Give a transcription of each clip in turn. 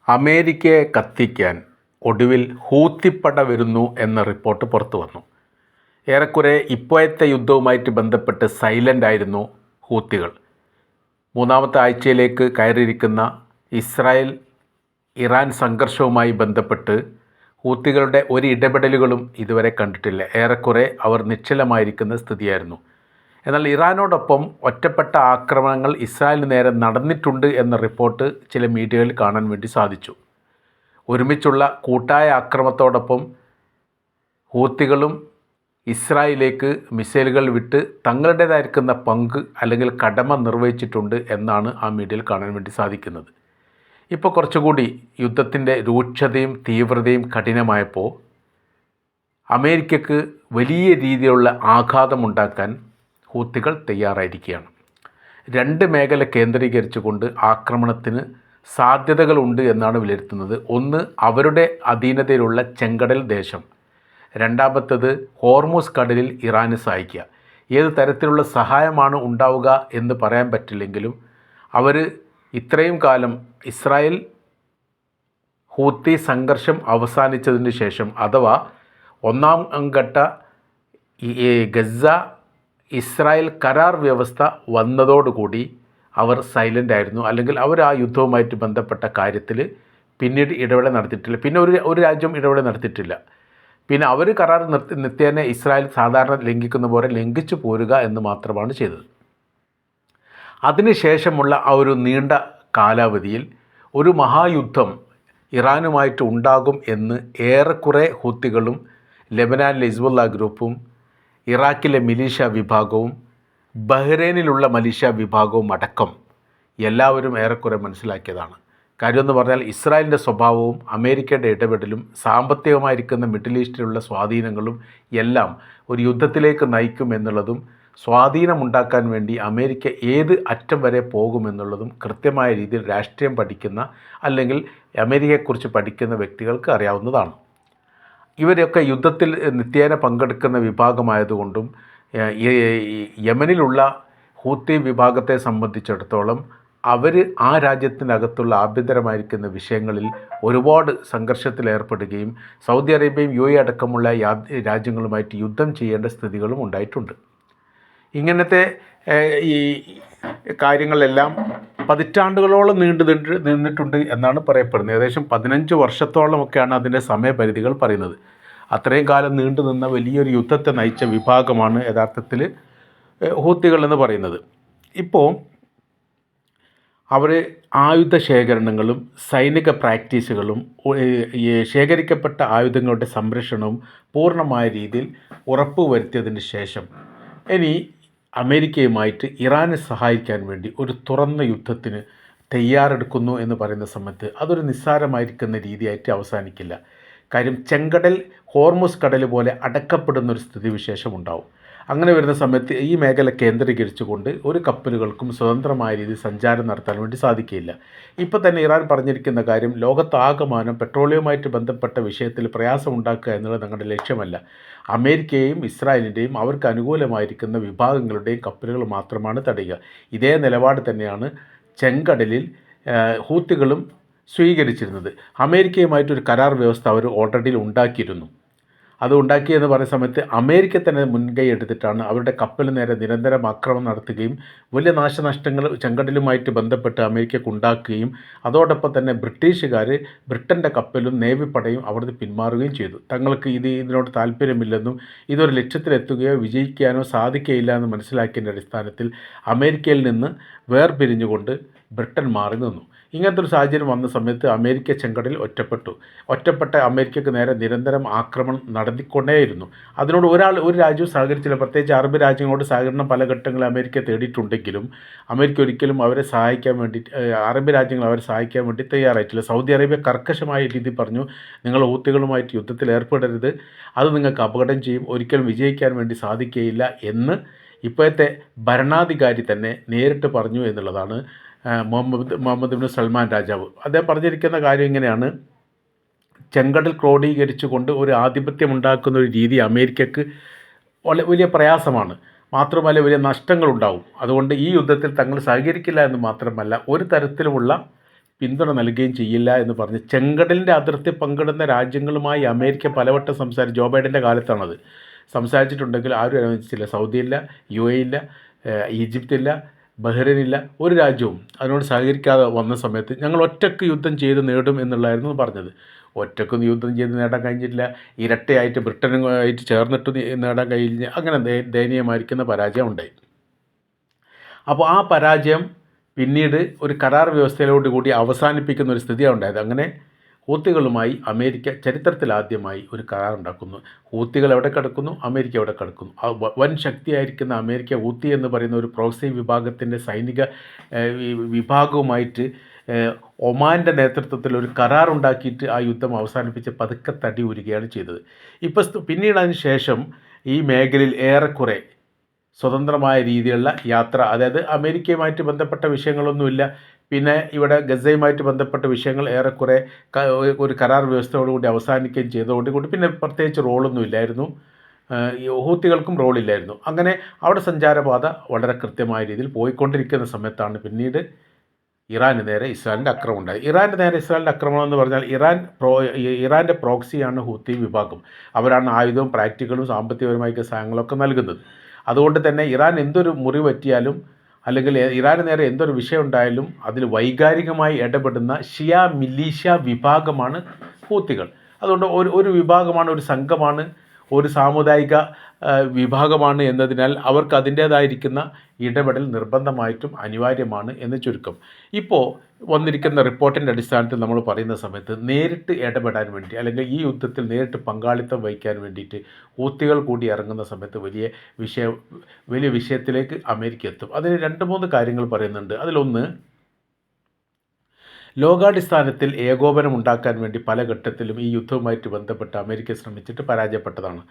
അമേരിക്കയെ കത്തിക്കാൻ ഒടുവിൽ ഹൂത്തിപ്പട വരുന്നു എന്ന റിപ്പോർട്ട് പുറത്തു വന്നു. ഏറെക്കുറെ ഇപ്പോഴത്തെ യുദ്ധവുമായിട്ട് ബന്ധപ്പെട്ട് സൈലൻ്റ് ആയിരുന്നു ഹൂത്തികൾ. മൂന്നാമത്തെ ആഴ്ചയിലേക്ക് കയറിയിരിക്കുന്ന ഇസ്രായേൽ ഇറാൻ സംഘർഷവുമായി ബന്ധപ്പെട്ട് ഹൂത്തികളുടെ ഒരു ഇടപെടലുകളും ഇതുവരെ കണ്ടിട്ടില്ല. ഏറെക്കുറെ അവർ നിശ്ചലമായിരിക്കുന്ന സ്ഥിതിയായിരുന്നു. എന്നാൽ ഇറാനോടൊപ്പം ഒറ്റപ്പെട്ട ആക്രമണങ്ങൾ ഇസ്രായേലിന് നേരെ നടന്നിട്ടുണ്ട് എന്ന റിപ്പോർട്ട് ചില മീഡിയകളിൽ കാണാൻ വേണ്ടി സാധിച്ചു. ഒരുമിച്ചുള്ള കൂട്ടായ ആക്രമണത്തോടൊപ്പം ഹൂത്തികളും ഇസ്രായേലിലേക്ക് മിസൈലുകൾ വിട്ട് തങ്ങളുടേതായിരിക്കുന്ന പങ്ക് അല്ലെങ്കിൽ കടമ നിർവഹിച്ചിട്ടുണ്ട് എന്നാണ് ആ മീഡിയയിൽ കാണാൻ വേണ്ടി സാധിക്കുന്നത്. ഇപ്പോൾ കുറച്ചുകൂടി യുദ്ധത്തിൻ്റെ രൂക്ഷതയും തീവ്രതയും കഠിനമായപ്പോൾ അമേരിക്കക്ക് വലിയ രീതിയിലുള്ള ആഘാതമുണ്ടാക്കാൻ ഹൂത്തികൾ തയ്യാറായിരിക്കുകയാണ്. രണ്ട് മേഖല കേന്ദ്രീകരിച്ചുകൊണ്ട് ആക്രമണത്തിന് സാധ്യതകളുണ്ട് എന്നാണ് വിലയിരുത്തുന്നത്. ഒന്ന്, അവരുടെ അധീനതയിലുള്ള ചെങ്കടൽ ദേശം. രണ്ടാമത്തേത്, ഹോർമൂസ് കടലിൽ ഇറാനെ സഹായിക്കുക. ഏത് തരത്തിലുള്ള സഹായമാണ് ഉണ്ടാവുക എന്ന് പറയാൻ പറ്റില്ലെങ്കിലും അവർ ഇത്രയും കാലം ഇസ്രായേൽ ഹൂത്തി സംഘർഷം അവസാനിച്ചതിന് ശേഷം, അഥവാ ഒന്നാം ഘട്ട ഗസ ഇസ്രായേൽ കരാർ വ്യവസ്ഥ വന്നതോടുകൂടി അവർ സൈലൻ്റ് ആയിരുന്നു. അല്ലെങ്കിൽ അവർ ആ യുദ്ധവുമായിട്ട് ബന്ധപ്പെട്ട കാര്യത്തിൽ പിന്നീട് ഇടപെടൽ നടത്തിയിട്ടില്ല. പിന്നെ ഒരു രാജ്യം ഇടപെടൽ നടത്തിയിട്ടില്ല. പിന്നെ അവർ കരാർ നിത്യേന ഇസ്രായേൽ സാധാരണ ലംഘിക്കുന്ന പോലെ ലംഘിച്ചു പോരുക എന്ന് മാത്രമാണ് ചെയ്തത്. അതിനുശേഷമുള്ള ആ ഒരു നീണ്ട കാലാവധിയിൽ ഒരു മഹായുദ്ധം ഇറാനുമായിട്ട് ഉണ്ടാകും എന്ന് ഏറെക്കുറെ ഹൂത്തികളും ലെബനാനിലെ ഹിസ്ബുള്ള ഗ്രൂപ്പും ഇറാഖിലെ മിലീഷ്യ വിഭാഗവും ബഹ്റൈനിലുള്ള മിലീഷ്യ വിഭാഗവും അടക്കം എല്ലാവരും ഏറെക്കുറെ മനസ്സിലാക്കിയതാണ്. കാര്യമെന്ന് പറഞ്ഞാൽ ഇസ്രായേലിൻ്റെ സ്വഭാവവും അമേരിക്കയുടെ ഇടപെടലും സാമ്പത്തികമായിരിക്കുന്ന മിഡിൽ ഈസ്റ്റിലുള്ള സ്വാധീനങ്ങളും എല്ലാം ഒരു യുദ്ധത്തിലേക്ക് നയിക്കുമെന്നുള്ളതും സ്വാധീനമുണ്ടാക്കാൻ വേണ്ടി അമേരിക്ക ഏത് അറ്റം വരെ പോകുമെന്നുള്ളതും കൃത്യമായ രീതിയിൽ രാഷ്ട്രീയം പഠിക്കുന്ന അല്ലെങ്കിൽ അമേരിക്കയെക്കുറിച്ച് പഠിക്കുന്ന വ്യക്തികൾക്ക് അറിയാവുന്നതാണ്. ഇവരൊക്കെ യുദ്ധത്തിൽ നിത്യേന പങ്കെടുക്കുന്ന വിഭാഗമായതുകൊണ്ടും യമനിലുള്ള ഹൂത്തി വിഭാഗത്തെ സംബന്ധിച്ചിടത്തോളം അവർ ആ രാജ്യത്തിനകത്തുള്ള ആഭ്യന്തരമായിരിക്കുന്ന വിഷയങ്ങളിൽ ഒരുപാട് സംഘർഷത്തിലേർപ്പെടുകയും സൗദി അറേബ്യയും യു എ അടക്കമുള്ള രാജ്യങ്ങളുമായിട്ട് യുദ്ധം ചെയ്യേണ്ട സ്ഥിതികളും ഉണ്ടായിട്ടുണ്ട്. ഇങ്ങനത്തെ ഈ കാര്യങ്ങളെല്ലാം പതിറ്റാണ്ടുകളോളം നിന്നിട്ടുണ്ട് എന്നാണ് പറയപ്പെടുന്നത്. ഏകദേശം 15 വർഷത്തോളമൊക്കെയാണ് അതിൻ്റെ സമയപരിധികൾ പറയുന്നത്. അത്രയും കാലം നീണ്ടു നിന്ന വലിയൊരു യുദ്ധത്തെ നയിച്ച വിഭാഗമാണ് യഥാർത്ഥത്തിൽ ഹൂത്തികൾ എന്ന് പറയുന്നത്. ഇപ്പോൾ അവർ ആയുധ ശേഖരണങ്ങളും സൈനിക പ്രാക്ടീസുകളും ശേഖരിക്കപ്പെട്ട ആയുധങ്ങളുടെ സംരക്ഷണവും പൂർണ്ണമായ രീതിയിൽ ഉറപ്പുവരുത്തിയതിന് ശേഷം ഇനി അമേരിക്കയുമായിട്ട് ഇറാനെ സഹായിക്കാൻ വേണ്ടി ഒരു തുറന്ന യുദ്ധത്തിന് തയ്യാറെടുക്കുന്നു എന്ന് പറയുന്ന സമയത്ത് അതൊരു നിസ്സാരമായിരിക്കുന്ന രീതിയായിട്ട് അവസാനിക്കില്ല. കാര്യം ചെങ്കടൽ ഹോർമൂസ് കടൽ പോലെ അടക്കപ്പെടുന്നൊരു സ്ഥിതിവിശേഷം ഉണ്ടാവും. അങ്ങനെ വരുന്ന സമയത്ത് ഈ മേഖല കേന്ദ്രീകരിച്ചുകൊണ്ട് ഒരു കപ്പലുകൾക്കും സ്വതന്ത്രമായ രീതിയിൽ സഞ്ചാരം നടത്താൻ വേണ്ടി സാധിക്കില്ല. ഇപ്പോൾ തന്നെ ഇറാൻ പറഞ്ഞിരിക്കുന്ന കാര്യം, ലോകത്താകമാനം പെട്രോളിയവുമായിട്ട് ബന്ധപ്പെട്ട വിഷയത്തിൽ പ്രയാസമുണ്ടാക്കുക എന്നുള്ളത് ഞങ്ങളുടെ ലക്ഷ്യമല്ല. അമേരിക്കയെയും ഇസ്രായേലിൻ്റെയും അവർക്ക് അനുകൂലമായിരിക്കുന്ന വിഭാഗങ്ങളുടെയും കപ്പലുകൾ മാത്രമാണ് തടയുക. ഇതേ നിലപാട് തന്നെയാണ് ചെങ്കടലിൽ ഹൂത്തികളും സ്വീകരിച്ചിരുന്നത്. അമേരിക്കയുമായിട്ടൊരു കരാർ വ്യവസ്ഥ അവർ ഓൾറെഡി ഉണ്ടാക്കിയിരുന്നു. അത് ഉണ്ടാക്കിയെന്ന് പറയുന്ന സമയത്ത് അമേരിക്ക തന്നെ മുൻകൈ എടുത്തിട്ടാണ് അവരുടെ കപ്പലിന് നേരെ നിരന്തരം ആക്രമണം നടത്തുകയും വലിയ നാശനഷ്ടങ്ങൾ ചെങ്കടലുമായിട്ട് ബന്ധപ്പെട്ട് അമേരിക്കക്ക് ഉണ്ടാക്കുകയും അതോടൊപ്പം തന്നെ ബ്രിട്ടീഷുകാർ ബ്രിട്ടൻ്റെ കപ്പലും നേവി പടയും അവിടുന്ന് പിന്മാറുകയും ചെയ്തു. തങ്ങൾക്ക് ഇതിനോട് താല്പര്യമില്ലെന്നും ഇതൊരു ലക്ഷ്യത്തിലെത്തുകയോ വിജയിക്കാനോ സാധിക്കുകയില്ല എന്ന് മനസ്സിലാക്കിയതിൻ്റെ അടിസ്ഥാനത്തിൽ അമേരിക്കയിൽ നിന്ന് വേർപിരിഞ്ഞുകൊണ്ട് ബ്രിട്ടൻ മാറി നിന്നു. ഇങ്ങനത്തെ ഒരു സാഹചര്യം വന്ന സമയത്ത് അമേരിക്ക ചെങ്കടലിൽ ഒറ്റപ്പെട്ട അമേരിക്കക്ക് നേരെ നിരന്തരം ആക്രമണം നടത്തിക്കൊണ്ടേയിരുന്നു. അതിനോട് ഒരു രാജ്യവും സഹകരിച്ചില്ല. പ്രത്യേകിച്ച് അറബ് രാജ്യങ്ങളോട് സഹകരണം പല ഘട്ടങ്ങളിൽ അമേരിക്ക തേടിയിട്ടുണ്ടെങ്കിലും അമേരിക്ക ഒരിക്കലും അവരെ സഹായിക്കാൻ വേണ്ടി, അറബ് രാജ്യങ്ങൾ അവരെ സഹായിക്കാൻ വേണ്ടി തയ്യാറായിട്ടില്ല. സൗദി അറേബ്യ കർക്കശമായ രീതി പറഞ്ഞു, നിങ്ങൾ ഹൂത്തികളുമായിട്ട് യുദ്ധത്തിൽ ഏർപ്പെടരുത്, അത് നിങ്ങൾക്ക് അപകടം ചെയ്യും, ഒരിക്കലും വിജയിക്കാൻ വേണ്ടി സാധിക്കുകയില്ല എന്ന് ഇപ്പോഴത്തെ ഭരണാധികാരി തന്നെ നേരിട്ട് പറഞ്ഞു എന്നുള്ളതാണ് മുഹമ്മദ് ബിൻ സൽമാൻ രാജാവ്. അദ്ദേഹം പറഞ്ഞിരിക്കുന്ന കാര്യം ഇങ്ങനെയാണ്: ചെങ്കടൽ ക്രോഡീകരിച്ചുകൊണ്ട് ഒരു ആധിപത്യം ഉണ്ടാക്കുന്ന ഒരു രീതി അമേരിക്കക്ക് വലിയ പ്രയാസമാണ്. മാത്രമല്ല വലിയ നഷ്ടങ്ങളുണ്ടാവും. അതുകൊണ്ട് ഈ യുദ്ധത്തിൽ തങ്ങൾ സഹകരിക്കില്ല എന്ന് മാത്രമല്ല ഒരു തരത്തിലുമുള്ള പിന്തുണ നൽകുകയും ചെയ്യില്ല എന്ന് പറഞ്ഞ് ചെങ്കടലിൻ്റെ അതിർത്തി പങ്കിടുന്ന രാജ്യങ്ങളുമായി അമേരിക്ക പലവട്ടം ജോ ബൈഡൻ്റെ കാലത്താണത് സംസാരിച്ചിട്ടുണ്ടെങ്കിൽ ആരും അനുവദിച്ചില്ല. സൗദിയില്ല, UAE ഇല്ല, ഈജിപ്തില്ല, ബഹ്റൈനില്ല, ഒരു രാജ്യവും അതിനോട് സഹകരിക്കാതെ വന്ന സമയത്ത് ഞങ്ങൾ ഒറ്റയ്ക്ക് യുദ്ധം ചെയ്ത് നേടും എന്നുള്ളതായിരുന്നു പറഞ്ഞത്. ഒറ്റയ്ക്കൊന്നും യുദ്ധം ചെയ്ത് നേടാൻ കഴിഞ്ഞിട്ടില്ല. ഇരട്ടയായിട്ട് ബ്രിട്ടനുമായിട്ട് ചേർന്നിട്ട് നേടാൻ കഴിഞ്ഞ് അങ്ങനെ ദയനീയമായിരിക്കുന്ന പരാജയം ഉണ്ടായി. അപ്പോൾ ആ പരാജയം പിന്നീട് ഒരു കരാർ വ്യവസ്ഥയിലോടുകൂടി അവസാനിപ്പിക്കുന്ന ഒരു സ്ഥിതിയാണ് ഉണ്ടായത്. അങ്ങനെ ഹൂത്തികളുമായി അമേരിക്ക ചരിത്രത്തിലാദ്യമായി ഒരു കരാർ ഉണ്ടാക്കുന്നു. ഹൂത്തികൾ എവിടെ കിടക്കുന്നു, അമേരിക്ക എവിടെ കിടക്കുന്നു. വൻ ശക്തിയായിരിക്കുന്ന അമേരിക്ക ഹൂത്തി എന്ന് പറയുന്ന ഒരു പ്രോക്സി വിഭാഗത്തിൻ്റെ സൈനിക വിഭാഗവുമായിട്ട് ഒമാൻ്റെ നേതൃത്വത്തിൽ ഒരു കരാർ ഉണ്ടാക്കിയിട്ട് ആ യുദ്ധം അവസാനിപ്പിച്ച് പതുക്കെ തടി ഊരുകയാണ് ചെയ്തത്. പിന്നീട് അതിന് ശേഷം ഈ മേഖലയിൽ ഏറെക്കുറെ സ്വതന്ത്രമായ രീതിയിലുള്ള യാത്ര, അതായത് അമേരിക്കയുമായിട്ട് ബന്ധപ്പെട്ട വിഷയങ്ങളൊന്നുമില്ല. പിന്നെ ഇവിടെ ഗസയുമായിട്ട് ബന്ധപ്പെട്ട വിഷയങ്ങൾ ഏറെക്കുറെ ഒരു കരാർ വ്യവസ്ഥയോടുകൂടി അവസാനിക്കുകയും ചെയ്തതോടുകൂടി പിന്നെ പ്രത്യേകിച്ച് റോളൊന്നും ഇല്ലായിരുന്നു. ഹൂത്തികൾക്കും റോളില്ലായിരുന്നു. അങ്ങനെ അവിടെ സഞ്ചാരപാത വളരെ കൃത്യമായ രീതിയിൽ പോയിക്കൊണ്ടിരിക്കുന്ന സമയത്താണ് പിന്നീട് ഇറാന് നേരെ ഇസ്രായേലിൻ്റെ ആക്രമണം ഉണ്ടായി. ഇറാൻ്റെ നേരെ ഇസ്രായേലിൻ്റെ ആക്രമണം എന്ന് പറഞ്ഞാൽ ഇറാൻ്റെ പ്രോക്സിയാണ് ഹൂത്തി വിഭാഗം. അവരാണ് ആയുധവും പ്രാക്ടിക്കലും സാമ്പത്തികപരമായ സഹായങ്ങളൊക്കെ നൽകുന്നത്. അതുകൊണ്ട് തന്നെ ഇറാൻ എന്തൊരു മുറിവ് പറ്റിയാലും അല്ലെങ്കിൽ ഇറാന് നേരെ എന്തൊരു വിഷയം ഉണ്ടായാലും അതിൽ വൈകാരികമായി ഇടപെടുന്ന ഷിയ മിലീഷ്യ വിഭാഗമാണ് ഹൂത്തികൾ. അതുകൊണ്ട് ഒരു വിഭാഗമാണ്, ഒരു സംഘമാണ്, ഒരു സാമുദായിക വിഭാഗമാണ് എന്നതിനാൽ അവർക്ക് അതിൻ്റേതായിരിക്കുന്ന ഇടപെടൽ നിർബന്ധമായിട്ടും അനിവാര്യമാണ് എന്ന് ചുരുക്കം. ഇപ്പോൾ വന്നിരിക്കുന്ന റിപ്പോർട്ടിൻ്റെ അടിസ്ഥാനത്തിൽ നമ്മൾ പറയുന്ന സമയത്ത് നേരിട്ട് ഇടപെടാൻ വേണ്ടി അല്ലെങ്കിൽ ഈ യുദ്ധത്തിൽ നേരിട്ട് പങ്കാളിത്തം വഹിക്കാൻ വേണ്ടിയിട്ട് ഹൂത്തികൾ കൂടി ഇറങ്ങുന്ന സമയത്ത് വലിയ വിഷയത്തിലേക്ക് അമേരിക്ക എത്തും. അതിന് 2-3 കാര്യങ്ങൾ പറയുന്നുണ്ട്. അതിലൊന്ന്, ലോകാടിസ്ഥാനത്തിൽ ഏകോപനം ഉണ്ടാക്കാൻ വേണ്ടി പല ഘട്ടത്തിലും ഈ യുദ്ധവുമായിട്ട് ബന്ധപ്പെട്ട് അമേരിക്ക ശ്രമിച്ചിട്ട് പരാജയപ്പെട്ടതാണ്.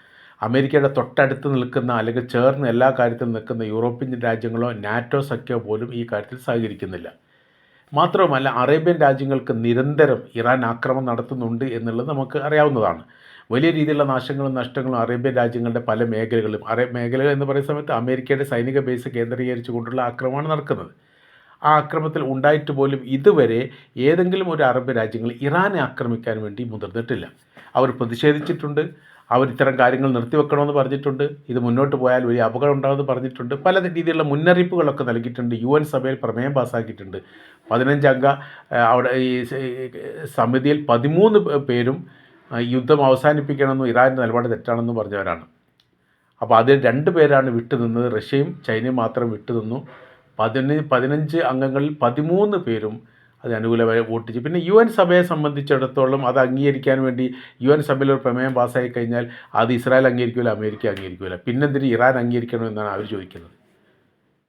അമേരിക്കയുടെ തൊട്ടടുത്ത് നിൽക്കുന്ന അല്ലെങ്കിൽ ചേർന്ന് എല്ലാ കാര്യത്തിലും നിൽക്കുന്ന യൂറോപ്യൻ രാജ്യങ്ങളോ നാറ്റോ സഖ്യമോ പോലും ഈ കാര്യത്തിൽ സഹകരിക്കുന്നില്ല. മാത്രവുമല്ല, അറേബ്യൻ രാജ്യങ്ങൾക്ക് നിരന്തരം ഇറാൻ ആക്രമണം നടത്തുന്നുണ്ട് എന്നുള്ളത് നമുക്ക് അറിയാവുന്നതാണ്. വലിയ രീതിയിലുള്ള നാശങ്ങളും നഷ്ടങ്ങളും അറേബ്യൻ രാജ്യങ്ങളുടെ പല മേഖലകളും മേഖലകൾ എന്ന് പറയുന്ന സമയത്ത് അമേരിക്കയുടെ സൈനിക ബേസ് കേന്ദ്രീകരിച്ചുകൊണ്ടുള്ള ആക്രമണമാണ് നടക്കുന്നത്. ആ ആക്രമണത്തിൽ ഉണ്ടായിട്ട് പോലും ഇതുവരെ ഏതെങ്കിലും ഒരു അറബ് രാജ്യങ്ങൾ ഇറാനെ ആക്രമിക്കാൻ വേണ്ടി മുതിർന്നിട്ടില്ല. അവർ പ്രതിഷേധിച്ചിട്ടുണ്ട്, അവർ ഇത്തരം കാര്യങ്ങൾ നിർത്തിവെക്കണമെന്ന് പറഞ്ഞിട്ടുണ്ട്, ഇത് മുന്നോട്ട് പോയാൽ വലിയ അപകടം ഉണ്ടാകുമെന്ന് പറഞ്ഞിട്ടുണ്ട്, പല രീതിയിലുള്ള മുന്നറിയിപ്പുകളൊക്കെ നൽകിയിട്ടുണ്ട്. UN സഭയിൽ പ്രമേയം പാസ്സാക്കിയിട്ടുണ്ട്. 15 അംഗ അവിടെ ഈ സമിതിയിൽ 13 പേരും യുദ്ധം അവസാനിപ്പിക്കണമെന്നും ഇറാൻ്റെ നിലപാട് തെറ്റാണെന്നും പറഞ്ഞവരാണ്. അപ്പോൾ അതിൽ 2 പേരാണ് വിട്ടുനിന്നത്, റഷ്യയും ചൈനയും മാത്രം വിട്ടുനിന്നു. 15 അംഗങ്ങളിൽ 13 പേരും അത് അനുകൂലമായി വോട്ട് ചെയ്യും. പിന്നെ UN സഭയെ സംബന്ധിച്ചിടത്തോളം അത് അംഗീകരിക്കാൻ വേണ്ടി UN സഭയിൽ ഒരു പ്രമേയം പാസ്സായി കഴിഞ്ഞാൽ അത് ഇസ്രായേൽ അംഗീകരിക്കില്ല, അമേരിക്ക അംഗീകരിക്കില്ല. പിന്നെന്തിന് ഇറാൻ അംഗീകരിക്കണമെന്നാണ് അവർ ചോദിക്കുന്നത്.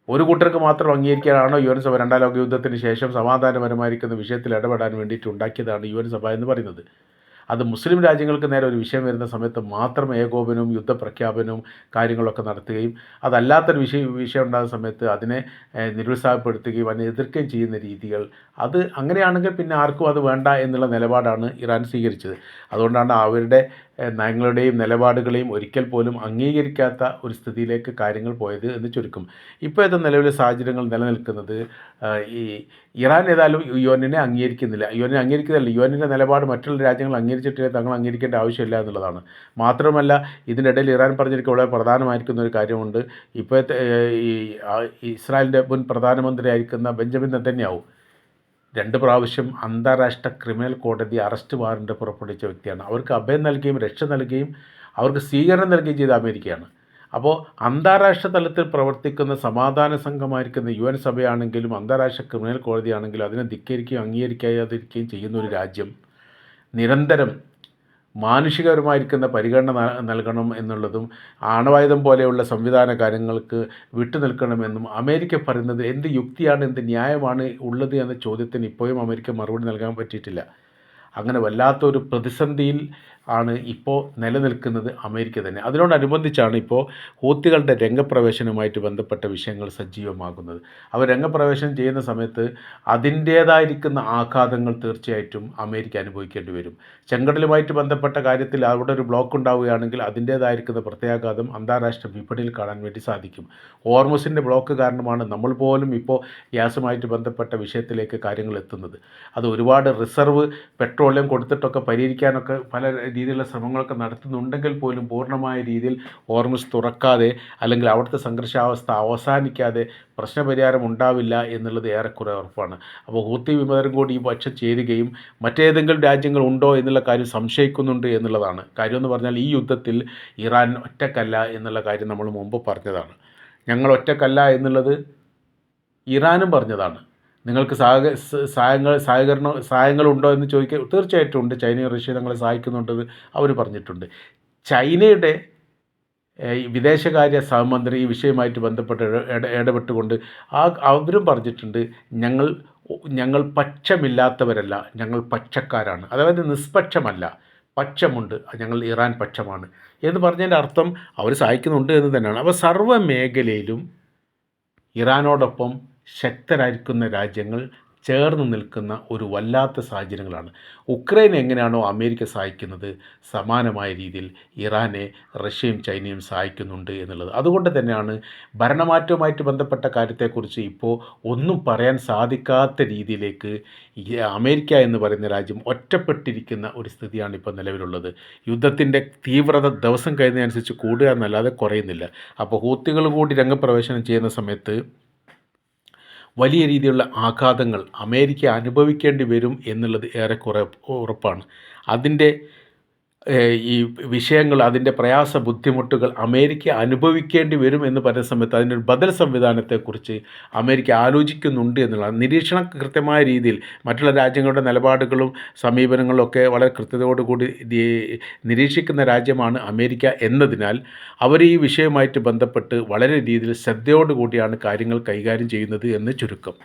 ഒരു കൂട്ടർക്ക് മാത്രം അംഗീകരിക്കാനാണോ UN സഭ 2ാം ലോക യുദ്ധത്തിന് ശേഷം സമാധാനപരമായിരിക്കുന്ന വിഷയത്തിൽ ഇടപെടാൻ വേണ്ടിയിട്ട് ഉണ്ടാക്കിയതാണ് UN സഭ എന്ന് പറയുന്നത്. അത് മുസ്ലിം രാജ്യങ്ങൾക്ക് നേരെ ഒരു വിഷയം വരുന്ന സമയത്ത് മാത്രം ഏകോപനവും യുദ്ധപ്രഖ്യാപനവും കാര്യങ്ങളൊക്കെ നടത്തുകയും അതല്ലാത്തൊരു വിഷയം ഉണ്ടാകുന്ന സമയത്ത് അതിനെ നിരുത്സാഹപ്പെടുത്തുകയും അതിനെ എതിർക്കുകയും ചെയ്യുന്ന രീതികൾ, അത് അങ്ങനെയാണെങ്കിൽ പിന്നെ ആർക്കും അത് വേണ്ട എന്നുള്ള നിലപാടാണ് ഇറാൻ സ്വീകരിച്ചത്. അതുകൊണ്ടാണ് അവരുടെ നയങ്ങളുടെയും നിലപാടുകളെയും ഒരിക്കൽ പോലും അംഗീകരിക്കാത്ത ഒരു സ്ഥിതിയിലേക്ക് കാര്യങ്ങൾ പോയത് എന്ന് ചുരുക്കം. ഇപ്പോഴത്തെ നിലവിലെ സാഹചര്യങ്ങൾ നിലനിൽക്കുന്നത് ഈ ഇറാൻ ഏതായാലും UN അംഗീകരിക്കുന്നില്ല. UN അംഗീകരിക്കുന്നില്ല, UN നിലപാട് മറ്റുള്ള രാജ്യങ്ങൾ അംഗീകരിച്ചിട്ട് തങ്ങൾ അംഗീകരിക്കേണ്ട ആവശ്യമില്ല എന്നുള്ളതാണ്. മാത്രമല്ല ഇതിൻ്റെ ഇടയിൽ ഇറാൻ പറഞ്ഞിരിക്കുക വളരെ പ്രധാനമായിരിക്കുന്ന ഒരു കാര്യമുണ്ട്. ഇപ്പോഴത്തെ ഈ ഇസ്രായേലിൻ്റെ മുൻ പ്രധാനമന്ത്രിയായിരിക്കുന്ന ബെഞ്ചമിൻ നെതന്യാഹു 2 പ്രാവശ്യം അന്താരാഷ്ട്ര ക്രിമിനൽ കോടതി അറസ്റ്റ് വാറണ്ട് പുറപ്പെടുവിച്ച വ്യക്തിയാണ്. അവർക്ക് അഭയം നൽകുകയും രക്ഷ നൽകുകയും അവർക്ക് സ്വീകരണം നൽകുകയും ചെയ്ത അമേരിക്കയാണ്. അപ്പോൾ അന്താരാഷ്ട്ര തലത്തിൽ പ്രവർത്തിക്കുന്ന സമാധാന സംഘമായിരിക്കുന്ന UN സഭയാണെങ്കിലും അന്താരാഷ്ട്ര ക്രിമിനൽ കോടതിയാണെങ്കിലും അതിനെ ധിക്കരിക്കുകയും അംഗീകരിക്കാതിരിക്കുകയും ചെയ്യുന്ന ഒരു രാജ്യം നിരന്തരം മാനുഷികപരമായിരിക്കുന്ന പരിഗണന നൽകണം എന്നുള്ളതും ആണവായുധം പോലെയുള്ള സംവിധാന കാര്യങ്ങൾക്ക് വിട്ടുനിൽക്കണമെന്നും അമേരിക്ക പറയുന്നത് എന്ത് യുക്തിയാണ്, എന്ത് ന്യായമാണ് ഉള്ളത് എന്ന ചോദ്യത്തിന് ഇപ്പോഴും അമേരിക്ക മറുപടി നൽകാൻ പറ്റിയിട്ടില്ല. അങ്ങനെ വല്ലാത്തൊരു പ്രതിസന്ധിയിൽ ആണ് ഇപ്പോൾ നിലനിൽക്കുന്നത് അമേരിക്ക തന്നെ. അതിനോടനുബന്ധിച്ചാണ് ഇപ്പോൾ ഹൂത്തികളുടെ രംഗപ്രവേശനവുമായിട്ട് ബന്ധപ്പെട്ട വിഷയങ്ങൾ സജീവമാകുന്നത്. അവർ രംഗപ്രവേശനം ചെയ്യുന്ന സമയത്ത് അതിൻ്റേതായിരിക്കുന്ന ആഘാതങ്ങൾ തീർച്ചയായിട്ടും അമേരിക്ക അനുഭവിക്കേണ്ടി വരും. ചെങ്കടലുമായിട്ട് ബന്ധപ്പെട്ട കാര്യത്തിൽ അവിടെ ഒരു ബ്ലോക്ക് ഉണ്ടാവുകയാണെങ്കിൽ അതിൻ്റേതായിരിക്കുന്ന പ്രത്യാഘാതം അന്താരാഷ്ട്ര വിപണിയിൽ കാണാൻ വേണ്ടി സാധിക്കും. ഹോർമുസിൻ്റെ ബ്ലോക്ക് കാരണമാണ് നമ്മൾ പോലും ഇപ്പോൾ ഗ്യാസുമായിട്ട് ബന്ധപ്പെട്ട വിഷയത്തിലേക്ക് കാര്യങ്ങൾ എത്തുന്നത്. അത് ഒരുപാട് റിസർവ് പെട്രോളിയം കൊടുത്തിട്ടൊക്കെ പരിഹരിക്കാനൊക്കെ പല രീതിയിലുള്ള ശ്രമങ്ങളൊക്കെ നടത്തുന്നുണ്ടെങ്കിൽ പോലും പൂർണ്ണമായ രീതിയിൽ ഹോർമുസ് തുറക്കാതെ അല്ലെങ്കിൽ അവിടുത്തെ സംഘർഷാവസ്ഥ അവസാനിക്കാതെ പ്രശ്നപരിഹാരം ഉണ്ടാവില്ല എന്നുള്ളത് ഏറെക്കുറെ ഉറപ്പാണ്. അപ്പോൾ ഹൂത്തി വിമതരും കൂടി ഈ പക്ഷം ചേരുകയും മറ്റേതെങ്കിലും രാജ്യങ്ങൾ ഉണ്ടോ എന്നുള്ള കാര്യം സംശയിക്കുന്നുണ്ട് എന്നുള്ളതാണ്. കാര്യമെന്ന് പറഞ്ഞാൽ ഈ യുദ്ധത്തിൽ ഇറാൻ ഒറ്റക്കല്ല എന്നുള്ള കാര്യം നമ്മൾ മുമ്പ് പറഞ്ഞതാണ്. ഞങ്ങൾ ഒറ്റക്കല്ല എന്നുള്ളത് ഇറാനും പറഞ്ഞതാണ്. നിങ്ങൾക്ക് സഹായങ്ങളുണ്ടോ എന്ന് ചോദിക്കുക, തീർച്ചയായിട്ടും ഉണ്ട്. ചൈനയും റഷ്യ ഞങ്ങളെ സഹായിക്കുന്നുണ്ടെന്ന് അവർ പറഞ്ഞിട്ടുണ്ട്. ചൈനയുടെ വിദേശകാര്യ സഹമന്ത്രി ഈ വിഷയമായിട്ട് ബന്ധപ്പെട്ട് ഇടപെട്ടുകൊണ്ട് അവരും പറഞ്ഞിട്ടുണ്ട്, ഞങ്ങൾ പക്ഷമില്ലാത്തവരല്ല, ഞങ്ങൾ പക്ഷക്കാരാണ്. അതായത് നിഷ്പക്ഷമല്ല, പക്ഷമുണ്ട്, ഞങ്ങൾ ഇറാൻ പക്ഷമാണ് എന്ന് പറഞ്ഞതിൻ്റെ അർത്ഥം അവർ സഹായിക്കുന്നുണ്ട് എന്ന് തന്നെയാണ്. അപ്പോൾ സർവ്വ മേഖലയിലും ഇറാനോടൊപ്പം ശക്തരായിരിക്കുന്ന രാജ്യങ്ങൾ ചേർന്ന് നിൽക്കുന്ന ഒരു വല്ലാത്ത സാഹചര്യങ്ങളാണ്. ഉക്രൈൻ എങ്ങനെയാണോ അമേരിക്ക സഹായിക്കുന്നത്, സമാനമായ രീതിയിൽ ഇറാനെ റഷ്യയും ചൈനയും സഹായിക്കുന്നുണ്ട് എന്നുള്ളത്. അതുകൊണ്ട് തന്നെയാണ് ഭരണമാറ്റവുമായിട്ട് ബന്ധപ്പെട്ട കാര്യത്തെക്കുറിച്ച് ഇപ്പോൾ ഒന്നും പറയാൻ സാധിക്കാത്ത രീതിയിലേക്ക് അമേരിക്ക എന്ന് പറയുന്ന രാജ്യം ഒറ്റപ്പെട്ടിരിക്കുന്ന ഒരു സ്ഥിതിയാണ് ഇപ്പോൾ നിലവിലുള്ളത്. യുദ്ധത്തിൻ്റെ തീവ്രത ദിവസം കഴിയുന്നതനുസരിച്ച് കൂടുക എന്നല്ലാതെ കുറയുന്നില്ല. അപ്പോൾ ഹൂത്തികൾ കൂടി രംഗപ്രവേശനം ചെയ്യുന്ന സമയത്ത് വലിയ രീതിയിലുള്ള ആഘാതങ്ങൾ അമേരിക്ക അനുഭവിക്കേണ്ടി വരും എന്നുള്ളത് ഏറെക്കുറെ ഉറപ്പാണ്. അതിൻ്റെ ഈ വിഷയങ്ങൾ, അതിൻ്റെ പ്രയാസ ബുദ്ധിമുട്ടുകൾ അമേരിക്ക അനുഭവിക്കേണ്ടി വരും എന്ന് പറയുന്ന സമയത്ത് അതിനൊരു ബദൽ സംവിധാനത്തെക്കുറിച്ച് അമേരിക്ക ആലോചിക്കുന്നുണ്ട് എന്നുള്ളതാണ്. നിരീക്ഷണം കൃത്യമായ രീതിയിൽ മറ്റുള്ള രാജ്യങ്ങളുടെ നിലപാടുകളും സമീപനങ്ങളും ഒക്കെ വളരെ കൃത്യതയോടുകൂടി നിരീക്ഷിക്കുന്ന രാജ്യമാണ് അമേരിക്ക എന്നതിനാൽ അവർ ഈ വിഷയവുമായിട്ട് ബന്ധപ്പെട്ട് വളരെ രീതിയിൽ ശ്രദ്ധയോടുകൂടിയാണ് കാര്യങ്ങൾ കൈകാര്യം ചെയ്യുന്നത് എന്ന് ചുരുക്കം.